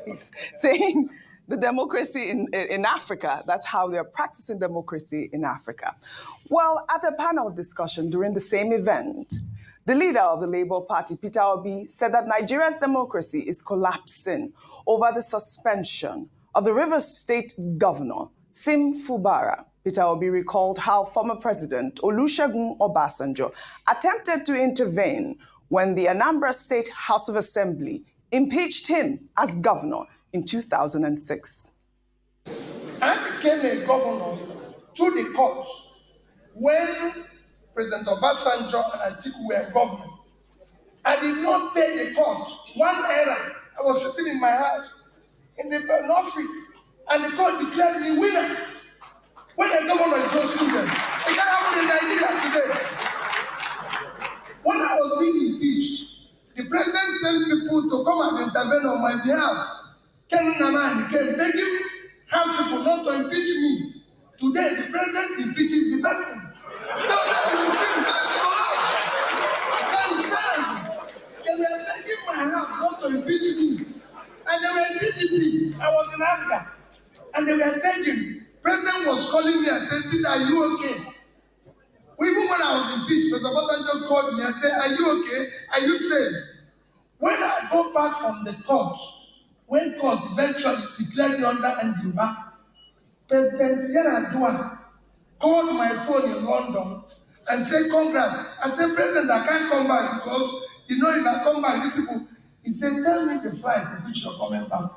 He's saying the democracy in Africa, that's how they're practicing democracy in Africa. Well, at a panel discussion during the same event, the leader of the Labour Party, Peter Obi, said that Nigeria's democracy is collapsing over the suspension of the Rivers State Governor, Sim Fubara. Peter Obi recalled how former President Olusegun Obasanjo attempted to intervene when the Anambra State House of Assembly impeached him as governor in 2006. I became a governor through the court when President Obasanjo and Atiku were government. I did not pay the court 1 naira. I was sitting in my house in the office, and the court declared me winner. When a governor is not student, it can happen in Nigeria today. When I was being impeached, the president sent people to come and intervene on my behalf. Ken Namani came begging House people not to impeach me. Today, the president impeaches the person. So that is the thing. They were begging my house not to impeach me. And they were impeaching me. I was in Africa. And they were begging. President was calling me and said, Peter, are you okay? Even when I was impeached, President Obasanjo called me and said, are you okay? Are you safe? When I go back from the court, when court eventually declared me under Ndiuba, President Yaradua called my phone in London and said, congrats. I said, President, I can't come back because, if I come back, these people, he said, tell me the flight in which you're coming back.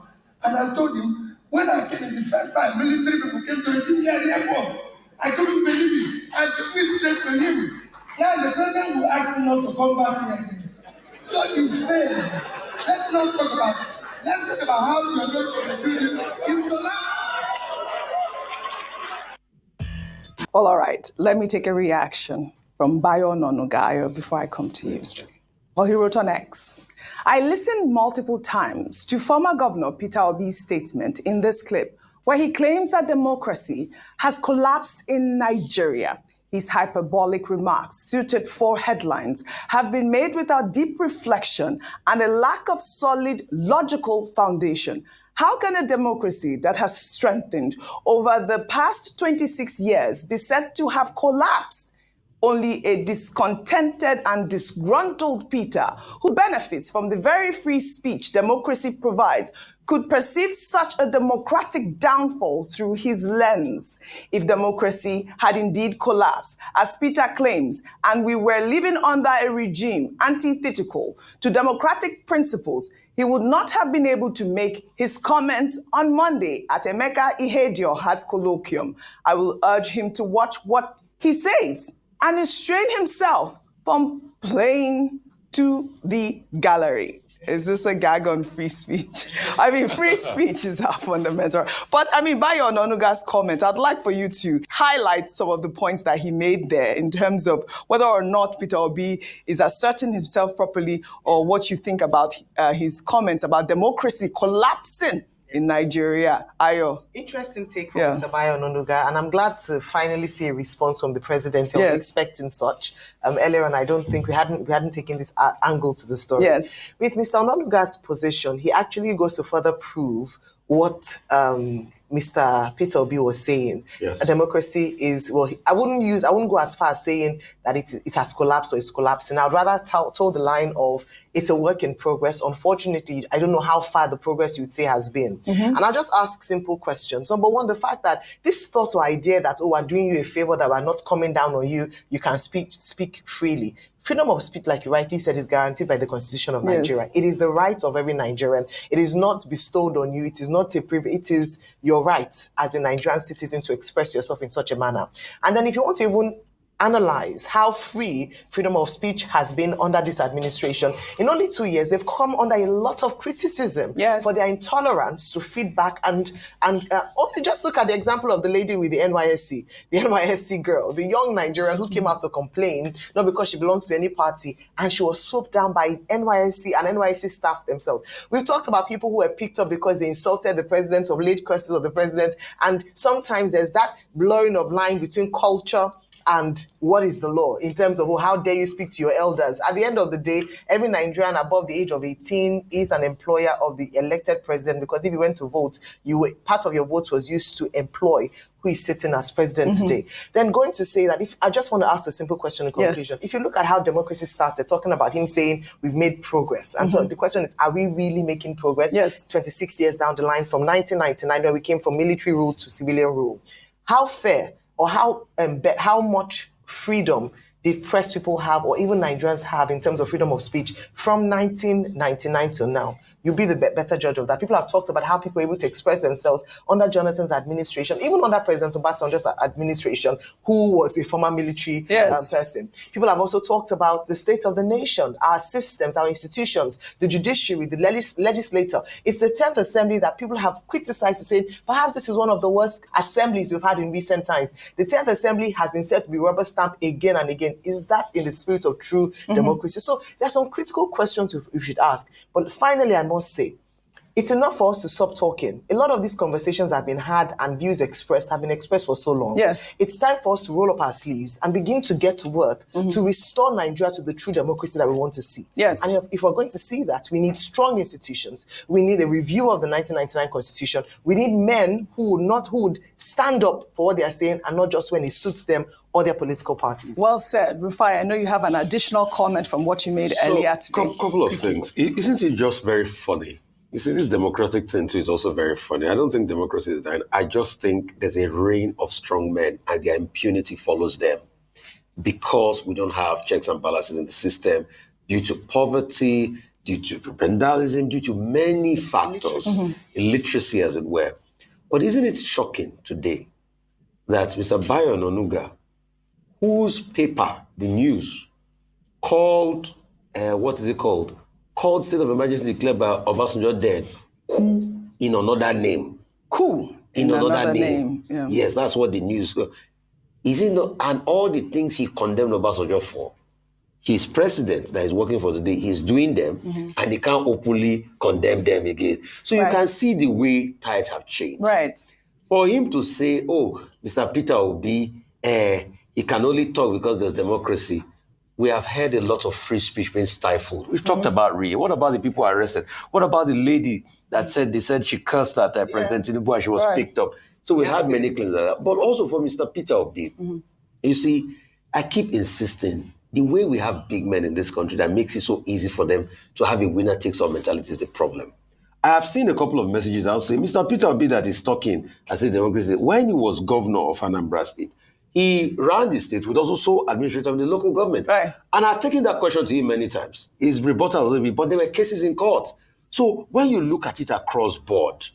And I told him, when I came in the first time, military people came to receive me at the airport. I couldn't believe it. I took me straight to him. Now the president will ask me not to come back here again. So insane. Let's not talk about it. Let's talk about how you're going to do it. It's collapsed. Well, all right. Let me take a reaction from Bayo Nonugayo before I come to you. Well, he wrote on X. I listened multiple times to former Governor Peter Obi's statement in this clip, where he claims that democracy has collapsed in Nigeria. His hyperbolic remarks, suited for headlines, have been made without deep reflection and a lack of solid logical foundation. How can a democracy that has strengthened over the past 26 years be said to have collapsed? Only a discontented and disgruntled Peter, who benefits from the very free speech democracy provides, could perceive such a democratic downfall through his lens. If democracy had indeed collapsed, as Peter claims, and we were living under a regime antithetical to democratic principles, he would not have been able to make his comments on Monday at Emeka Ihedioha's colloquium. I will urge him to watch what he says and restrain himself from playing to the gallery. Is this a gag on free speech? I mean, free speech is our fundamental. But I mean, by your Ononuga's comment, I'd like for you to highlight some of the points that he made there in terms of whether or not Peter Obi is asserting himself properly, or what you think about his comments about democracy collapsing in Nigeria. Ayo. Interesting take from Mr. Bayo Ononuga, and I'm glad to finally see a response from the presidency. I was expecting such. Earlier on, I don't think we hadn't taken this angle to the story. Yes. With Mr. Ononuga's position, he actually goes to further prove what Mr. Peter Obi was saying. Yes. A democracy is, well, I wouldn't go as far as saying that it has collapsed or it's collapsing. I'd rather toe the line of it's a work in progress. Unfortunately, I don't know how far the progress you'd say has been. And I'll just ask simple questions. Number one, the fact that this thought or idea that, we're doing you a favor, that we're not coming down on you, you can speak freely. Freedom of speech, like you rightly said, is guaranteed by the Constitution of Nigeria. It is the right of every Nigerian. It is not bestowed on you. It is not a privilege. It is your right as a Nigerian citizen to express yourself in such a manner. And then if you want to even analyze how free freedom of speech has been under this administration, in only 2 years, they've come under a lot of criticism for their intolerance to feedback and just look at the example of the lady with the NYSC girl, the young Nigerian who came out to complain, not because she belongs to any party, and she was swooped down by NYSC and NYSC staff themselves. We've talked about people who were picked up because they insulted the president or laid curses of the president, and sometimes there's that blurring of line between culture and what is the law in terms of how dare you speak to your elders. At the end of the day, every Nigerian above the age of 18 is an employer of the elected president, because if you went to vote, part of your vote was used to employ who is sitting as president today. Then going to say that, if I just want to ask a simple question in conclusion, if you look at how democracy started, talking about him saying we've made progress. And so the question is, are we really making progress? Yes. 26 years down the line from 1999, where we came from military rule to civilian rule. How fair or how much freedom did press people have, or even Nigerians have, in terms of freedom of speech from 1999 till now? You'll be the better judge of that. People have talked about how people were able to express themselves under Jonathan's administration, even under President Obasanjo's administration, who was a former military person. People have also talked about the state of the nation, our systems, our institutions, the judiciary, the legislature. It's the 10th Assembly that people have criticized to say, perhaps this is one of the worst assemblies we've had in recent times. The 10th Assembly has been said to be rubber stamped again and again. Is that in the spirit of true democracy? So there's some critical questions we should ask. But finally, I must say, it's enough for us to stop talking. A lot of these conversations have been had and views expressed have been expressed for so long. Yes. It's time for us to roll up our sleeves and begin to get to work to restore Nigeria to the true democracy that we want to see. Yes. And if we're going to see that, we need strong institutions. We need a review of the 1999 Constitution. We need men who would stand up for what they are saying, and not just when it suits them or their political parties. Well said. Rufai, I know you have an additional comment from what you made earlier today. Couple of things. Isn't it just very funny? You see, this democratic thing too is also very funny. I don't think democracy is dying. I just think there's a reign of strong men and their impunity follows them, because we don't have checks and balances in the system due to poverty, due to prebendalism, due to many factors, illiteracy as it were. But isn't it shocking today that Mr. Bayo Ononuga, whose paper, The News, called, called state of emergency declared by Obasanjo dead, coup in another name. Coup in another name. Yeah. Yes, that's what The News. Is it not? And all the things he condemned Obasanjo for, his president that is working for today, he's doing them, and he can't openly condemn them again. So you can see the way tides have changed. Right. For him to say, oh, Mr. Peter Obi, he can only talk because there's democracy. We have heard a lot of free speech being stifled. We've talked about Rie. What about the people arrested? What about the lady that said she cursed at President Tinubu and she was picked up? So we have many claims like that. But also for Mr. Peter Obi, you see, I keep insisting, the way we have big men in this country that makes it so easy for them to have a winner-takes-all mentality is the problem. I have seen a couple of messages. I'll say, Mr. Peter Obi that is talking as a democracy, when he was governor of Anambra State, he ran the state with also administrator of the local government. Right. And I've taken that question to him many times. He's rebutted a little bit, but there were cases in court. So when you look at it across board,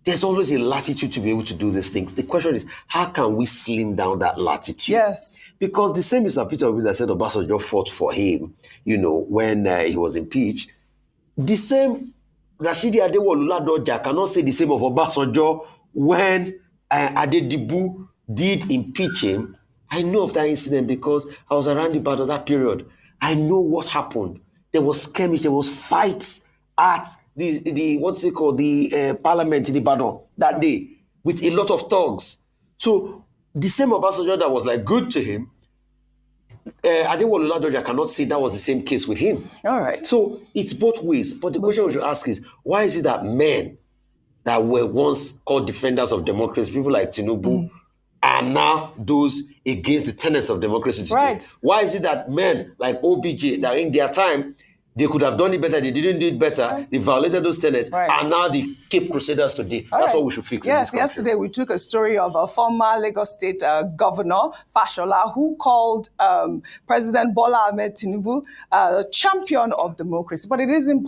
there's always a latitude to be able to do these things. The question is, how can we slim down that latitude? Yes. Because the same Mr. Peter Obi that said Obasanjo fought for him, when he was impeached, the same Rashidi Adewolu Ladoja cannot say the same of Obasanjo when Adedibu did impeach him. I know of that incident because I was around about that period. I know what happened. There was skirmish, there was fights at the parliament in Ibadan that day with a lot of thugs. So the same Obasanjo that was good to him, Adewolu Ladoja cannot say that was the same case with him. All right. So it's both ways. But the question we should ask is, why is it that men that were once called defenders of democracy, people like Tinubu, are now those against the tenets of democracy today? Right. Why is it that men like OBJ, that in their time, they could have done it better, they didn't do it better, they violated those tenets, and now the Cape Crusaders today? That's what we should fix in this country. Yesterday we took a story of a former Lagos State governor, Fashola, who called President Bola Ahmed Tinubu a champion of democracy. But it is important